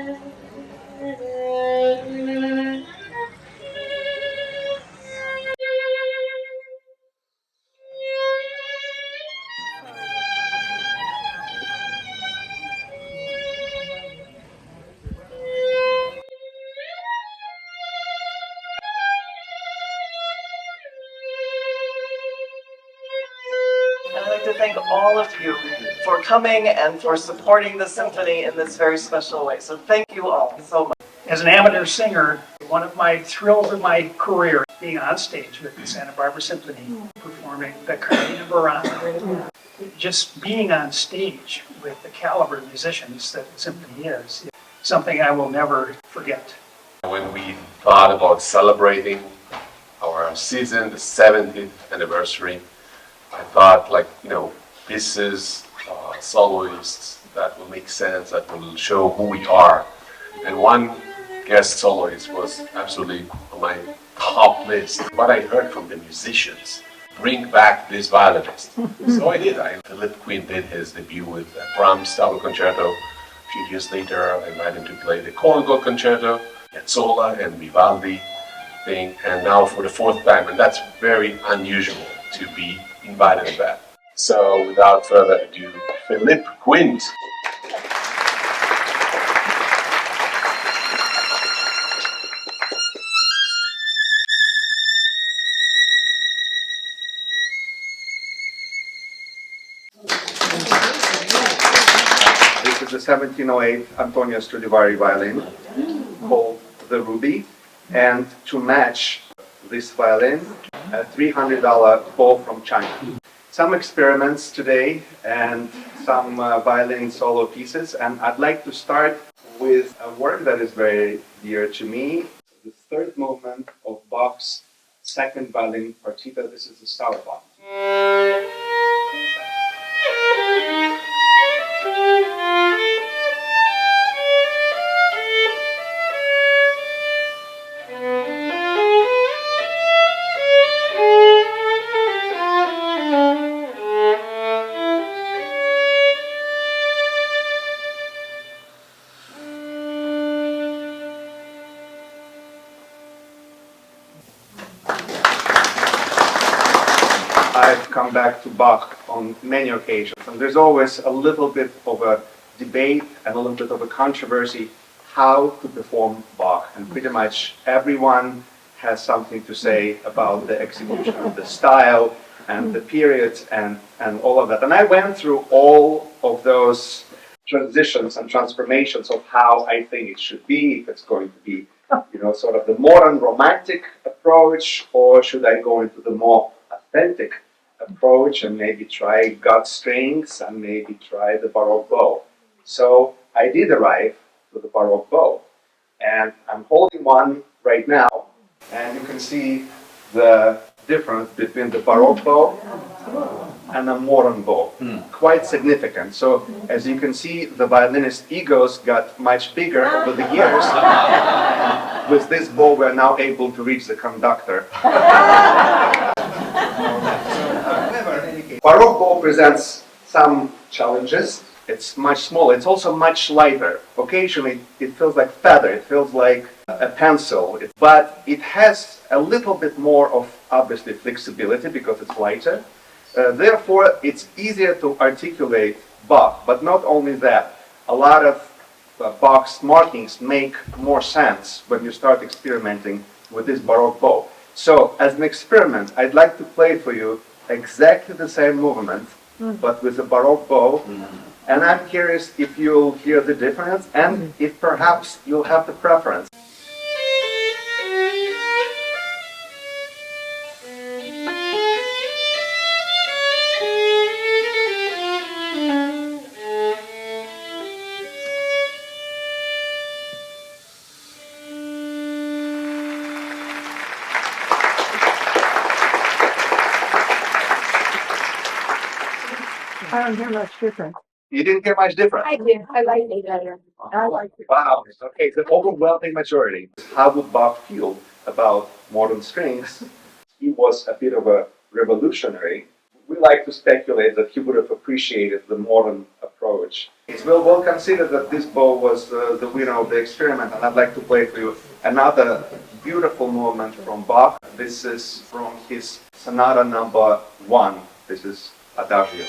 I'd like to thank all of you for coming and for supporting the symphony in this very special way. So thank you all so much. As an amateur singer, one of my thrills of my career, being on stage with the Santa Barbara Symphony, performing the Carmina Burana. Just being on stage with the caliber of musicians that the symphony is something I will never forget. When we thought about celebrating our season, the 70th anniversary, I thought, this is soloists that will make sense, that will show who we are. And one guest soloist was absolutely on my top list. What I heard from the musicians, bring back this violinist. So I did. Philippe Quint did his debut with Brahms' double concerto. A few years later, I invited him to play the Corngold concerto, Piazzolla and Vivaldi thing, and now for the fourth time, and that's very unusual to be invited back. So without further ado, Philippe Quint. This is the 1708 Antonio Stradivari violin called the Ruby, and to match this violin, a $300 bow from China. Some experiments today and some violin solo pieces, and I'd like to start with a work that is very dear to me, the third movement of Bach's second violin partita. This is the Staubach. I've come back to Bach on many occasions, and there's always a little bit of a debate and a little bit of a controversy how to perform Bach, and pretty much everyone has something to say about the execution of the style and the periods and all of that. And I went through all of those transitions and transformations of how I think it should be, if it's going to be, sort of the modern romantic approach, or should I go into the more authentic approach and maybe try gut strings and maybe try the Baroque bow. So I did arrive to the Baroque bow, and I'm holding one right now, and you can see the difference between the Baroque bow and a modern bow. Quite significant. So as you can see, the violinist egos got much bigger over the years. With this bow, we're now able to reach the conductor. Baroque bow presents some challenges. It's much smaller. It's also much lighter. Occasionally, it feels like feather. It feels like a pencil. But it has a little bit more of, obviously, flexibility because it's lighter. Therefore, it's easier to articulate Bach. But not only that, a lot of Bach's markings make more sense when you start experimenting with this Baroque bow. So, as an experiment, I'd like to play for you exactly the same movement, but with a Baroque bow. And I'm curious if you'll hear the difference, and if perhaps you'll have the preference. I don't hear much difference. You didn't hear much difference? I did. I like it better. I like it. Wow. Okay, the overwhelming majority. How would Bach feel about modern strings? He was a bit of a revolutionary we like to speculate that he would have appreciated the modern approach. We'll consider that this bow was the winner of the experiment, and I'd like to play for you another beautiful movement from Bach. This is from his Sonata number 1. This is Adagio.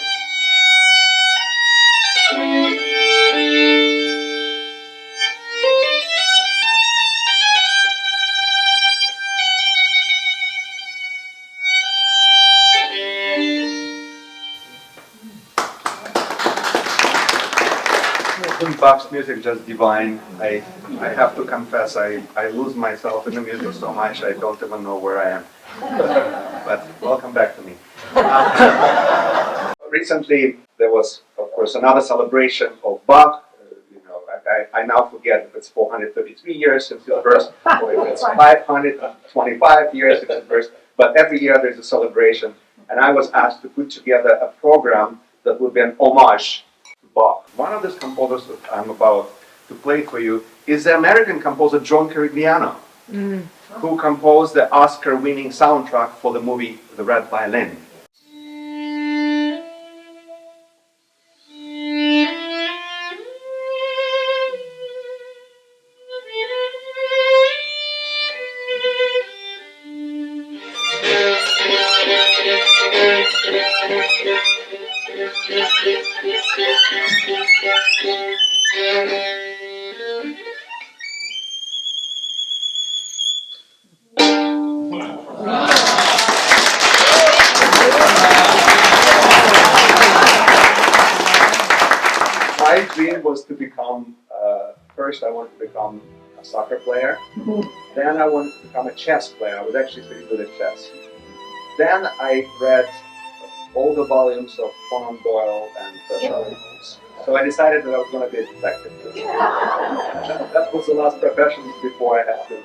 Bach's music just divine. I have to confess, I lose myself in the music so much I don't even know where I am. But welcome back to me. Recently, there was, of course, another celebration of Bach. I now forget if it's 433 years since his birth, or if it's 525 years since his birth. But every year there's a celebration, and I was asked to put together a program that would be an homage to Bach. One of these composers that I'm about to play for you is the American composer John Carigliano, who composed the Oscar-winning soundtrack for the movie The Red Violin. My dream was to become, first I wanted to become a soccer player, then I wanted to become a chess player. I was actually pretty good at chess. Then I read all the volumes of Conan Doyle and Sherlock Holmes. So I decided that I was going to be a detective. That was the last profession before I had to,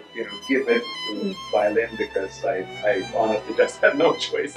give in to violin because I honestly just had no choice.